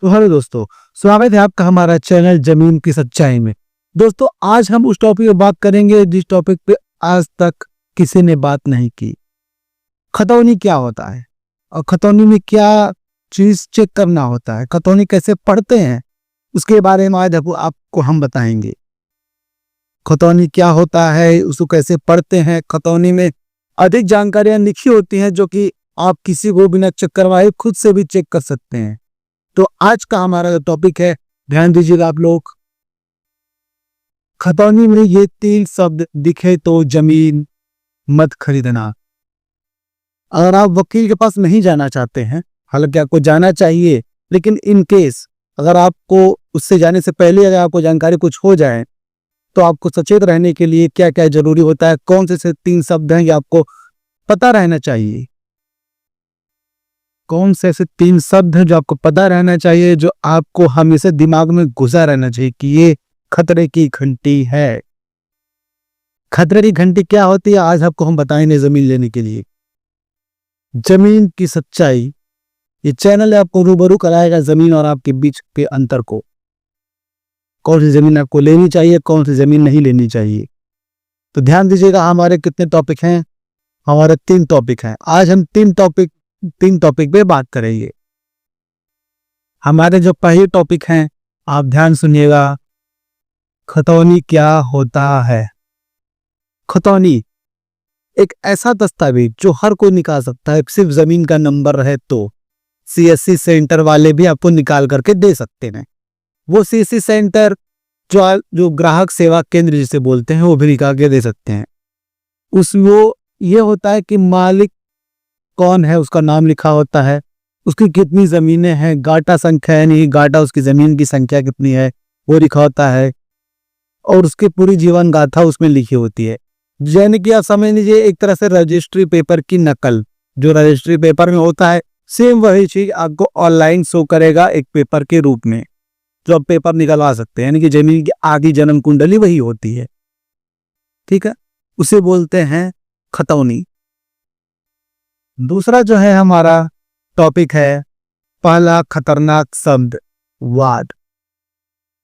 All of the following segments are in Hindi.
तो हेलो दोस्तों, स्वागत है आपका हमारा चैनल जमीन की सच्चाई में। दोस्तों, आज हम उस टॉपिक पे बात करेंगे जिस टॉपिक पे आज तक किसी ने बात नहीं की। खतौनी क्या होता है और खतौनी में क्या चीज चेक करना होता है, खतौनी कैसे पढ़ते हैं, उसके बारे में आज आपको हम बताएंगे। खतौनी क्या होता है, उसको कैसे पढ़ते हैं, खतौनी में अधिक जानकारियां लिखी होती हैं जो कि आप किसी को बिना चेक करवाए खुद से भी चेक कर सकते हैं। तो आज का हमारा जो टॉपिक है, ध्यान दीजिएगा आप लोग। खतौनी में ये 3 शब्द दिखे तो जमीन मत खरीदना। अगर आप वकील के पास नहीं जाना चाहते हैं, हालांकि आपको जाना चाहिए, लेकिन इन केस अगर आपको उससे जाने से पहले अगर आपको जानकारी कुछ हो जाए तो आपको सचेत रहने के लिए क्या क्या जरूरी होता है, कौन से 3 शब्द हैं, ये आपको पता रहना चाहिए। कौन से ऐसे 3 शब्द हैं जो आपको पता रहना चाहिए, जो आपको हमेशा दिमाग में घुसा रहना चाहिए कि ये खतरे की घंटी है। खतरे की घंटी क्या होती है, आज आपको हम बताएंगे जमीन लेने के लिए। जमीन की सच्चाई, ये चैनल आपको रूबरू कराएगा जमीन और आपके बीच के अंतर को। कौन सी जमीन आपको लेनी चाहिए, कौन सी जमीन नहीं लेनी चाहिए। तो ध्यान दीजिएगा, हमारे कितने टॉपिक हैं, हमारे 3 टॉपिक हैं। आज हम 3 टॉपिक पे बात करेंगे। हमारे जो पहले टॉपिक हैं, आप ध्यान सुनिएगा। खतौनी क्या होता है। खतौनी एक ऐसा दस्तावेज जो हर कोई निकाल सकता है, सिर्फ जमीन का नंबर है तो। सीएससी सेंटर वाले भी आपको निकाल करके दे सकते हैं। वो सीएससी सेंटर जो ग्राहक सेवा केंद्र जिसे बोलते हैं, वो भी निकाल के दे सकते हैं। वो ये होता है कि मालिक कौन है, उसका नाम लिखा होता है, उसकी कितनी जमीनें हैं, गाटा संख्या है, नहीं गाटा उसकी जमीन की संख्या कितनी है वो लिखा होता है, और उसकी पूरी जीवन गाथा उसमें लिखी होती है। यानी कि आप समझ लीजिए एक तरह से रजिस्ट्री पेपर की नकल। जो रजिस्ट्री पेपर में होता है, सेम वही चीज आपको ऑनलाइन शो करेगा एक पेपर के रूप में, जो आप पेपर निकलवा सकते हैं। यानी कि जमीन की आधी जन्म कुंडली वही होती है। ठीक है, उसे बोलते हैं खतौनी। दूसरा जो है हमारा टॉपिक है, पहला खतरनाक शब्द वाद।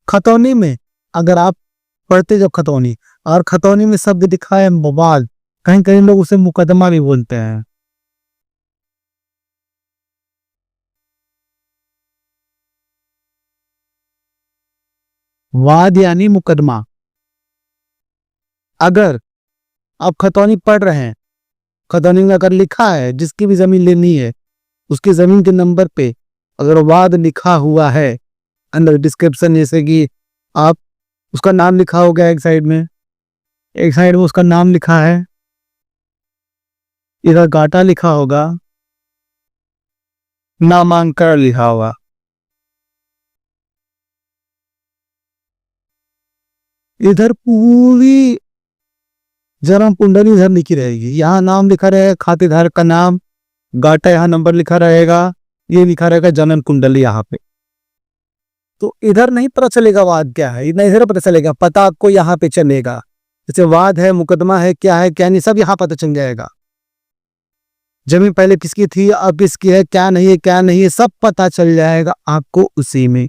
खतौनी में अगर आप पढ़ते जब खतौनी, और खतौनी में शब्द दिखा है वाद, कहीं कहीं लोग उसे मुकदमा भी बोलते हैं। वाद यानी मुकदमा। अगर आप खतौनी पढ़ रहे हैं, खतौनी में अगर लिखा है जिसकी भी जमीन लेनी है, उसकी जमीन के नंबर पे अगर वाद लिखा हुआ है अंदर डिस्क्रिप्शन, जैसे कि आप उसका नाम लिखा हो गया एक साइड में उसका नाम लिखा है, इधर गाटा लिखा होगा, नामांकन लिखा होगा। इधर पूरी जन्म कुंडली इधर लिखी रहेगी। यहाँ नाम लिखा रहेगा, खातेदार का नाम, गाटा यहाँ नंबर लिखा रहेगा, ये लिखा रहेगा जन्म कुंडली यहाँ पे। तो इधर नहीं पता चलेगा वाद क्या है, इधर पता चलेगा, पता आपको यहाँ पे चलेगा। जैसे वाद है, मुकदमा है, क्या है क्या नहीं, सब यहाँ पता चल जाएगा। जमीन पहले किसकी थी, अब किसकी है, क्या नहीं है, सब पता चल जाएगा आपको। उसी में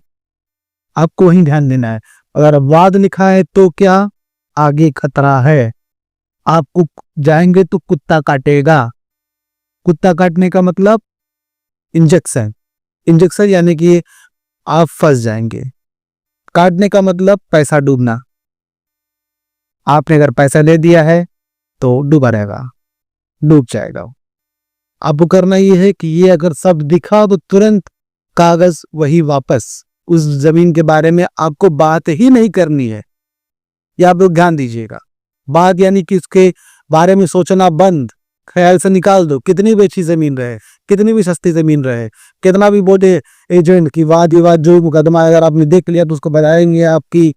आपको वही ध्यान देना है। अगर वाद लिखा है तो क्या, आगे खतरा है, आपको जाएंगे तो कुत्ता काटेगा। कुत्ता काटने का मतलब इंजेक्शन यानी कि आप फंस जाएंगे। काटने का मतलब पैसा डूबना। आपने अगर पैसा ले दिया है तो डूबा रहेगा, डूब जाएगा। आपको करना ये है कि ये अगर सब दिखा तो तुरंत कागज वही वापस। उस जमीन के बारे में आपको बात ही नहीं करनी है, ये आप लोग ध्यान दीजिएगा। बात यानी कि उसके बारे में सोचना बंद, ख्याल से निकाल दो। कितनी भी अच्छी जमीन रहे, कितनी भी सस्ती जमीन रहे, कितना भी बोले एजेंट की वाद विवाद जो मुकदमा अगर आपने देख लिया तो उसको बताएंगे आपकी।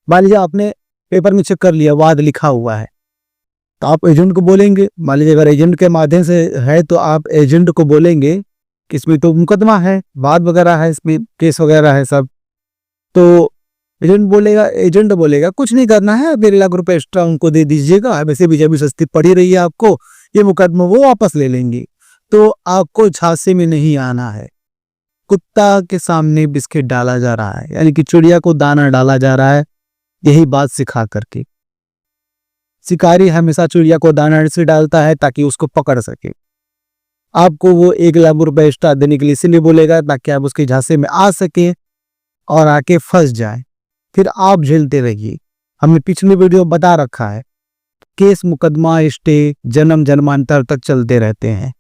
मान लीजिए आपने पेपर में चेक कर लिया वाद लिखा हुआ है, तो आप एजेंट को बोलेंगे। मान लीजिए अगर एजेंट के माध्यम से है तो आप एजेंट को बोलेंगे कि इसमें तो मुकदमा है, वाद वगैरह है, इसमें केस वगैरह है सब। तो एजेंट बोलेगा कुछ नहीं करना है, अब 1 लाख रुपए एक्स्ट्रा उनको दे दीजिएगा, वैसे भी जब सस्ती पड़ी रही है आपको, ये मुकदमा वो वापस ले लेंगे। तो आपको झांसे में नहीं आना है। कुत्ता के सामने बिस्किट डाला जा रहा है, यानी कि चिड़िया को दाना डाला जा रहा है, यही बात सिखा करके। शिकारी हमेशा चिड़िया को दाना इसलिए डालता है ताकि उसको पकड़ सके। आपको वो 1 लाख रुपए एक्स्ट्रा देने के लिए इसलिए बोलेगा ताकि आप उसके झांसे में आ सके और आके फंस जाए, फिर आप झेलते रहिए। हमने पिछले वीडियो बता रखा है, केस मुकदमा स्टे जन्म जन्मांतर तक चलते रहते हैं,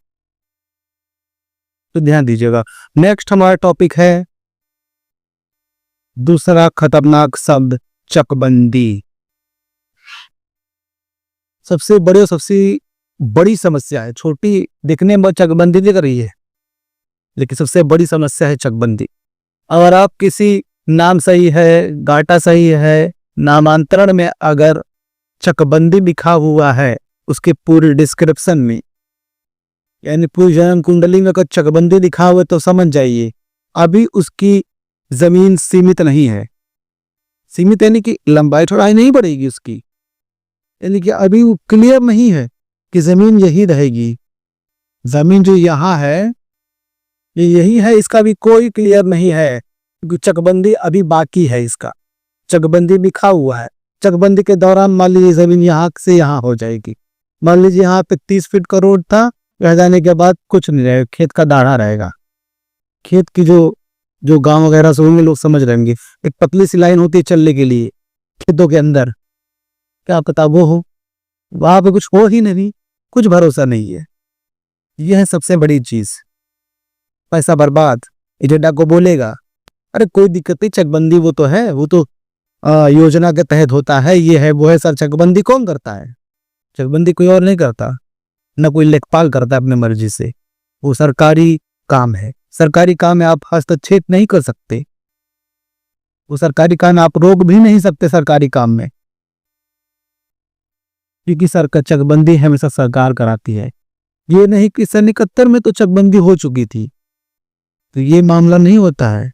तो ध्यान दीजिएगा। नेक्स्ट हमारा टॉपिक है दूसरा खतरनाक शब्द, चकबंदी। सबसे बड़ी समस्या है। छोटी दिखने में चकबंदी दिख रही है, लेकिन सबसे बड़ी समस्या है चकबंदी। अगर आप किसी नाम सही है, गाटा सही है, नामांतरण में अगर चकबंदी लिखा हुआ है उसके पूरे डिस्क्रिप्शन में, यानी पूरी जन्म कुंडली में अगर चकबंदी लिखा हुआ है तो समझ जाइए अभी उसकी जमीन सीमित नहीं है। सीमित यानी कि लंबाई चौड़ाई नहीं बढ़ेगी उसकी, यानी कि अभी वो क्लियर नहीं है कि जमीन यही रहेगी। जमीन जो यहाँ है ये यही है, इसका भी कोई क्लियर नहीं है, क्योंकि चकबंदी अभी बाकी है। इसका चकबंदी लिखा हुआ है, चकबंदी के दौरान मान लीजिए जमीन यहाँ से यहाँ हो जाएगी। मान लीजिए यहाँ पे 30 फीट का रोड था, रह जाने के बाद कुछ नहीं रहेगा, खेत का दाढ़ा रहेगा। खेत की जो गांव वगैरह से होंगे लोग समझ रहेंगे, एक पतली सी लाइन होती है चलने के लिए खेतों के अंदर, क्या पता वो हो, वहां पे कुछ हो ही नहीं, कुछ भरोसा नहीं है। यह है सबसे बड़ी चीज, पैसा बर्बाद। एजेंडा को बोलेगा अरे कोई दिक्कत नहीं, चकबंदी वो तो है, वो तो योजना के तहत होता है, ये है वो है। सर चकबंदी कौन करता है? चकबंदी कोई और नहीं करता, न कोई लेखपाल करता अपने मर्जी से। वो सरकारी काम है, सरकारी काम में आप हस्तक्षेप नहीं कर सकते, वो सरकारी काम आप रोक भी नहीं सकते सरकारी काम में, क्योंकि सरकार चकबंदी हमेशा सरकार कराती है। ये नहीं कि सन 71 में तो चकबंदी हो चुकी थी तो ये मामला नहीं होता है,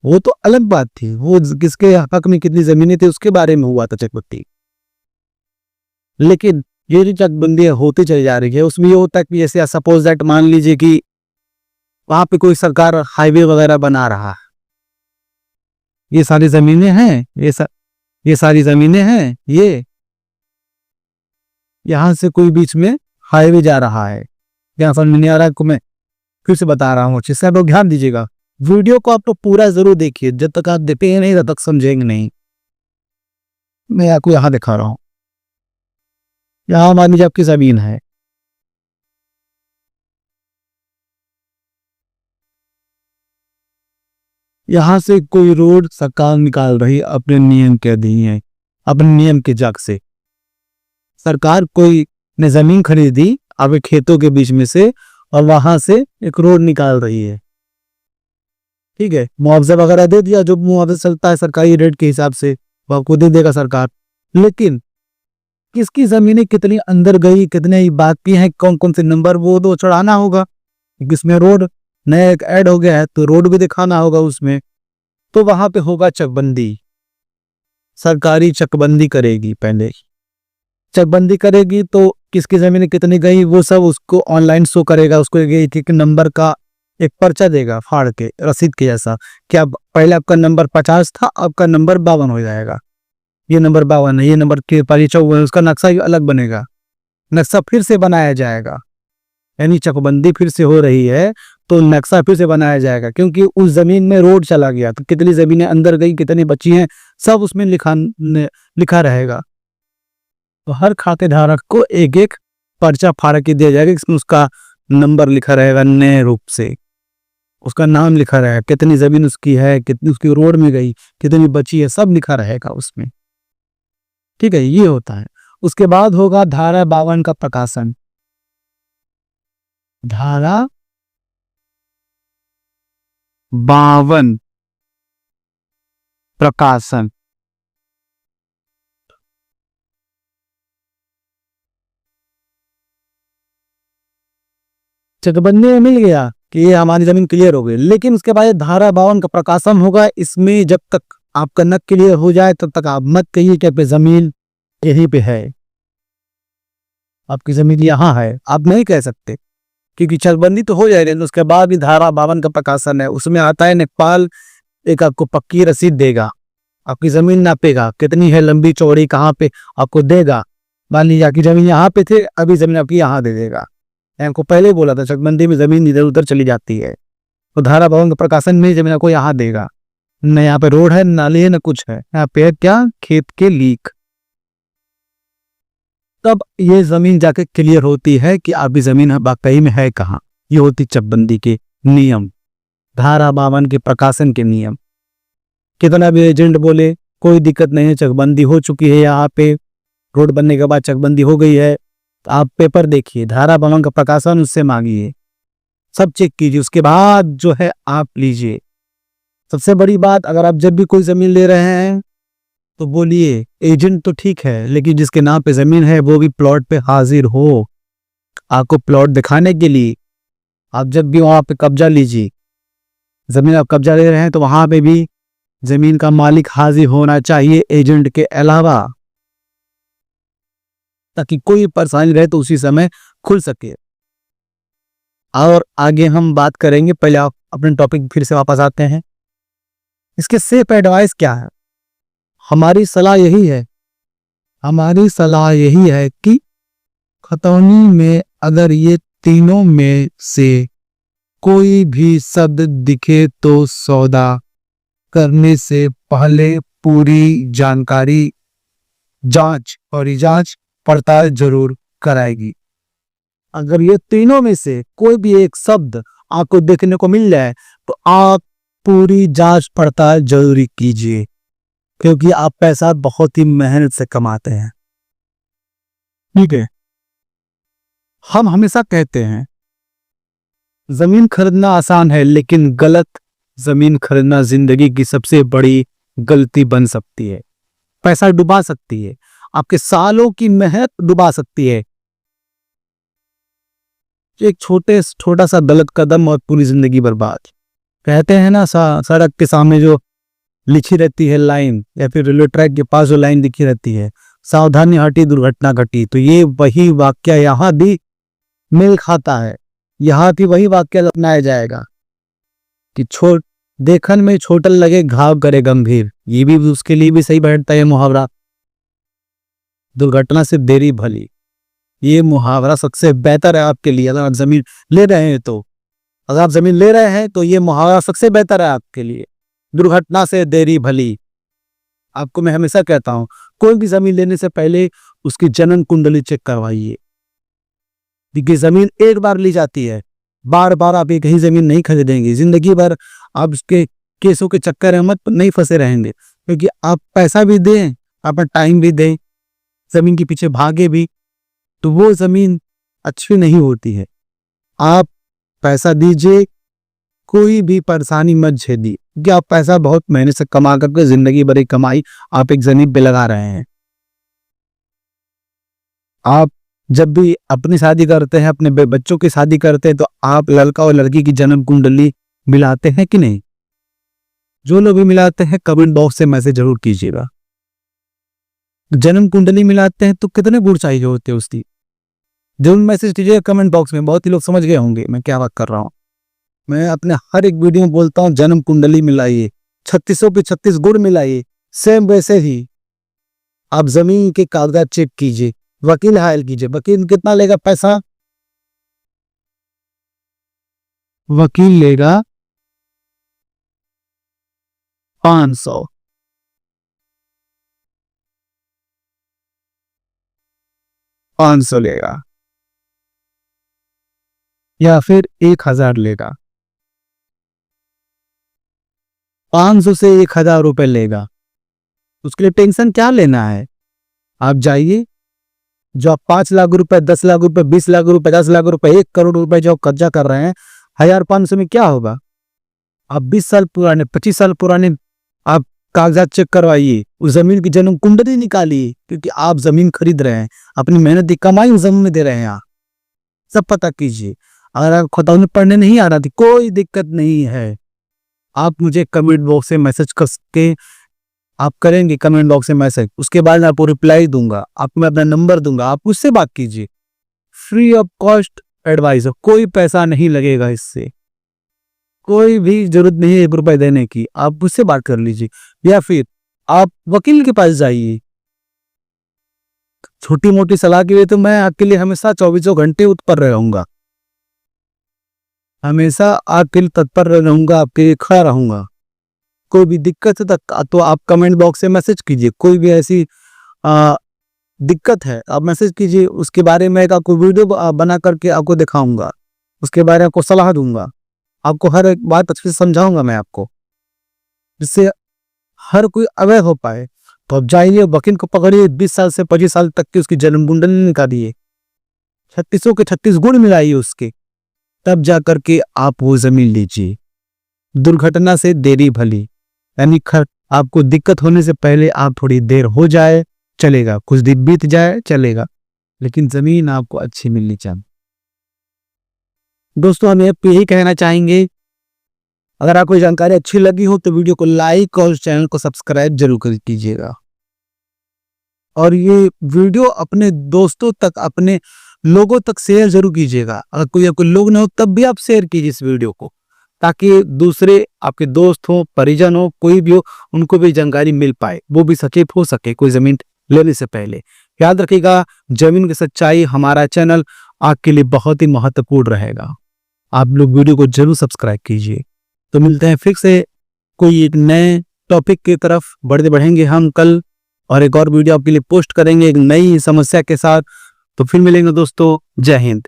वो तो अलग बात थी, वो किसके हक में कितनी जमीनें थी उसके बारे में हुआ था चकबंदी। लेकिन ये जो चकबंदी होती चली जा रही है उसमें ये होता है कि जैसे सपोज दैट मान लीजिए कि वहां पे कोई सरकार हाईवे वगैरह बना रहा है, ये सारी जमीनें हैं, ये सारी जमीनें हैं, ये यहां से कोई बीच में हाईवे जा रहा है, यहाँ समझ नहीं आ रहा है को मैं फिर से बता रहा हूँ, जिससे आप लोग ध्यान दीजिएगा। वीडियो को आप लोग पूरा जरूर देखिए, जब तक आप देखेंगे नहीं तब तक समझेंगे नहीं। मैं आपको यहाँ दिखा रहा हूँ, यहाँ मान लीजिए आपकी जमीन है, यहां से कोई रोड सरकार निकाल रही अपने नियम के अधीन है, अपने नियम के जग से। सरकार कोई ने जमीन खरीदी अब खेतों के बीच में से और वहां से एक रोड निकाल रही है, ठीक है, मुआवजा वगैरह दे दिया, जो मुआवजा चलता है सरकारी रेट के हिसाब से वो आपको दे देगा सरकार। लेकिन किसकी जमीनें कितनी अंदर गई, कितने बाकी हैं, कौन कौन से नंबर, वो तो चढ़ाना होगा, इसमें रोड नया एक ऐड हो गया है तो रोड भी दिखाना होगा उसमें, तो वहां पे होगा चकबंदी। सरकारी चकबंदी करेगी, पहले चकबंदी करेगी तो किसकी जमीन कितनी गई वो सब उसको ऑनलाइन शो करेगा, उसको एक नंबर का एक पर्चा देगा फाड़ के रसीद के जैसा, क्या पहले आपका नंबर 50 था, आपका नंबर 52 हो जाएगा, ये नंबर 52 है, ये नंबर के 54 है, उसका नक्शा अलग बनेगा, नक्शा फिर से बनाया जाएगा। यानी चकबंदी फिर से हो रही है तो नक्शा फिर से बनाया जाएगा, क्योंकि उस जमीन में रोड चला गया तो कितनी जमीनें अंदर गई, कितनी बची हैं, सब उसमें लिखा रहेगा। तो हर खाते धारक को एक एक पर्चा फाड़ के दिया जाएगा, इसमें उसका नंबर लिखा रहेगा, नए रूप से उसका नाम लिखा रहेगा, कितनी जमीन उसकी है, कितनी उसकी रोड में गई, कितनी बची है, सब लिखा रहेगा उसमें, ठीक है, ये होता है। उसके बाद होगा धारा 52 का प्रकाशन। धारा 52 प्रकाशन, चकबंदी में मिल गया कि ये हमारी जमीन क्लियर हो गई, लेकिन उसके बाद धारा 52 का प्रकाशन होगा। इसमें जब तक आपका न क्लियर हो जाए तब तक आप मत कहिए कि आपकी जमीन यहीं पे है, आपकी जमीन यहाँ है, आप नहीं कह सकते। क्योंकि चकबंदी तो हो जाएगी, उसके बाद भी धारा 52 का प्रकाशन है, उसमें आता है नेपाल एक आपको पक्की रसीद देगा, आपकी जमीन नापेगा कितनी है लंबी चौड़ी कहाँ पे आपको देगा। मान लीजिए आपकी जमीन यहाँ पे थे, अभी जमीन आपकी यहाँ दे देगा। हमको पहले ही बोला था चकबंदी में जमीन इधर उधर चली जाती है, तो धारा 52 का प्रकाशन में जमीन आपको यहाँ देगा। न यहाँ पे रोड है, नाली है, न कुछ है, यहाँ पे है क्या, खेत के लीक। तब ये जमीन जाके क्लियर होती है कि आपकी जमीन वाकई में है कहाँ। ये होती चकबंदी के नियम, धारा 52 के प्रकाशन के नियम। कितना भी एजेंट बोले कोई दिक्कत नहीं है, चकबंदी हो चुकी है, यहाँ पे रोड बनने के बाद चकबंदी हो गई है, तो आप पेपर देखिए, धारा 52 का प्रकाशन उससे मांगिए, सब चेक कीजिए, उसके बाद जो है आप लीजिए। सबसे बड़ी बात, अगर आप जब भी कोई जमीन ले रहे हैं तो बोलिए एजेंट तो ठीक है, लेकिन जिसके नाम पे जमीन है वो भी प्लॉट पे हाजिर हो, आपको प्लॉट दिखाने के लिए। आप जब भी वहां पे कब्जा लीजिए, जमीन आप कब्जा ले रहे हैं, तो वहां पे भी जमीन का मालिक हाजिर होना चाहिए एजेंट के अलावा, ताकि कोई परेशानी रहे तो उसी समय खुल सके। और आगे हम बात करेंगे, पहले आप अपने टॉपिक फिर से वापस आते हैं। इसके सेफ एडवाइस क्या है? हमारी सलाह यही है कि खतौनी में अगर ये तीनों में से कोई भी शब्द दिखे तो सौदा करने से पहले पूरी जानकारी, जांच पड़ताल जरूर कराएगी। अगर ये तीनों में से कोई भी एक शब्द आपको देखने को मिल जाए तो आप पूरी जांच पड़ताल जरूरी कीजिए, क्योंकि आप पैसा बहुत ही मेहनत से कमाते हैं। ठीक है, हम हमेशा कहते हैं जमीन खरीदना आसान है, लेकिन गलत जमीन खरीदना जिंदगी की सबसे बड़ी गलती बन सकती है, पैसा डुबा सकती है, आपके सालों की मेहनत डुबा सकती है। एक छोटा सा गलत कदम और पूरी जिंदगी बर्बाद। कहते हैं ना, सड़क के सामने जो लिखी रहती है लाइन, या फिर रेलवे ट्रैक के पास जो लाइन लिखी रहती है, सावधानी हटी दुर्घटना घटी, तो ये वही वाक्य यहाँ भी मेल खाता है। यहाँ भी वही वाक्य अपनाया जाएगा कि देखन में छोटन लगे घाव करे गंभीर, ये भी उसके लिए भी सही बैठता है मुहावरा। दुर्घटना से देरी भली, ये मुहावरा सबसे बेहतर है आपके लिए। अगर आप जमीन ले रहे हैं तो ये मुहावरा सबसे बेहतर है आपके लिए। दुर्घटना से देरी भली। आपको मैं हमेशा कहता हूं, कोई भी जमीन लेने से पहले उसकी जनन कुंडली चेक करवाइए, क्योंकि जमीन एक बार ली जाती है, बार बार आप एक ही जमीन नहीं खरीदेंगे। जिंदगी भर आप उसके केसों के चक्कर में नहीं फंसे रहेंगे, क्योंकि आप पैसा भी दें, अपना टाइम भी दें, जमीन के पीछे भागे भी, तो वो जमीन अच्छी नहीं होती है। आप पैसा दीजिए, कोई भी परेशानी मत झेलिए, क्योंकि आप पैसा बहुत मेहनत से कमा करके जिंदगी भर की कमाई आप एक जमीन पे लगा रहे हैं। आप जब भी अपनी शादी करते हैं, अपने बच्चों की शादी करते हैं, तो आप लड़का और लड़की की जन्म कुंडली मिलाते हैं कि नहीं? जो लोग भी मिलाते हैं कमेंट बॉक्स से मैसेज जरूर कीजिएगा। जन्म कुंडली मिलाते हैं तो कितने गुण चाहिए होते हैं उसकी, जरूर मैसेज कीजिएगा कमेंट बॉक्स में। बहुत ही लोग समझ गए होंगे मैं क्या बात कर रहा हूँ। मैं अपने हर एक वीडियो में बोलता हूँ जन्म कुंडली मिलाइए, 3600 पे 36 गुण मिलाइए। सेम वैसे ही आप जमीन के कागजात चेक कीजिए, वकील हायर कीजिए। वकील कितना लेगा पैसा? वकील लेगा 500, लेगा, या फिर 1000 लेगा। 500 से 1000 रुपए लेगा, उसके लिए टेंशन क्या लेना है? आप जाइए, जो आप 5 लाख रुपए, 10 लाख रुपए, 20 लाख रुपए, 10 लाख रुपए, 1 करोड़ रुपए जो कब्जा कर रहे हैं, 1500 में क्या होगा? आप 20 साल पुराने, 25 साल पुराने आप कागजात चेक करवाइए, उस जमीन की जन्म कुंडली निकालिए, क्योंकि आप जमीन खरीद रहे हैं, अपनी मेहनत की कमाई उस जमीन में दे रहे हैं। आप सब पता कीजिए। अगर आप खतौनी पढ़ने नहीं आ रहा थी, कोई दिक्कत नहीं है, आप मुझे कमेंट बॉक्स से मैसेज करके आप करेंगे, कमेंट बॉक्स में मैसेज, उसके बाद मैं आपको रिप्लाई दूंगा, आपको मैं अपना नंबर दूंगा, आप उससे बात कीजिए। फ्री ऑफ कॉस्ट एडवाइस है, कोई पैसा नहीं लगेगा इससे, कोई भी जरूरत नहीं है 1 रुपए देने की, आप मुझसे बात कर लीजिए या फिर आप वकील के पास जाइए। छोटी मोटी सलाह के लिए तो मैं आपके लिए हमेशा 24 घंटे उत्पर रहूंगा, हमेशा आपके लिए तत्पर रहूंगा, आपके लिए खड़ा रहूंगा। कोई भी दिक्कत है तो आप कमेंट बॉक्स से मैसेज कीजिए, कोई भी ऐसी दिक्कत है आप मैसेज कीजिए, उसके बारे में एक आपको वीडियो बना करके आपको दिखाऊंगा, उसके बारे में आपको सलाह दूंगा, आपको हर एक बात अच्छे से समझाऊंगा मैं आपको, जिससे हर कोई अवेयर हो पाए। तो अब जाइए वकील को पकड़िए, 20 साल से 25 साल तक की उसकी जन्म कुंडली निकालिए, 36 के 36 गुण मिलाइए उसके, तब जा करके आप वो जमीन लीजिए। दुर्घटना से देरी भली, यानी आपको दिक्कत होने से पहले आप थोड़ी देर हो जाए चलेगा, कुछ दिन बीत जाए चलेगा, लेकिन जमीन आपको अच्छी मिलनी चाहिए। दोस्तों हम यही कहना चाहेंगे, अगर आपको जानकारी अच्छी लगी हो तो वीडियो को लाइक और चैनल को सब्सक्राइब जरूर कर कीजिएगा, और ये वीडियो अपने दोस्तों तक, अपने लोगों तक शेयर जरूर कीजिएगा। अगर कोई लोग ना हो तब भी आप शेयर कीजिए इस वीडियो को, ताकि दूसरे आपके दोस्त हो, परिजन हो, कोई भी हो, उनको भी जानकारी मिल पाए, वो भी सचेत हो सके कोई जमीन लेने से पहले। याद रखिएगा, जमीन की सच्चाई हमारा चैनल आपके लिए बहुत ही महत्वपूर्ण रहेगा। आप लोग वीडियो को जरूर सब्सक्राइब कीजिए। तो मिलते हैं फिर से कोई एक नए टॉपिक की तरफ बढ़ेंगे हम कल, और एक और वीडियो आपके लिए पोस्ट करेंगे एक नई समस्या के साथ। तो फिर मिलेंगे दोस्तों, जय हिंद।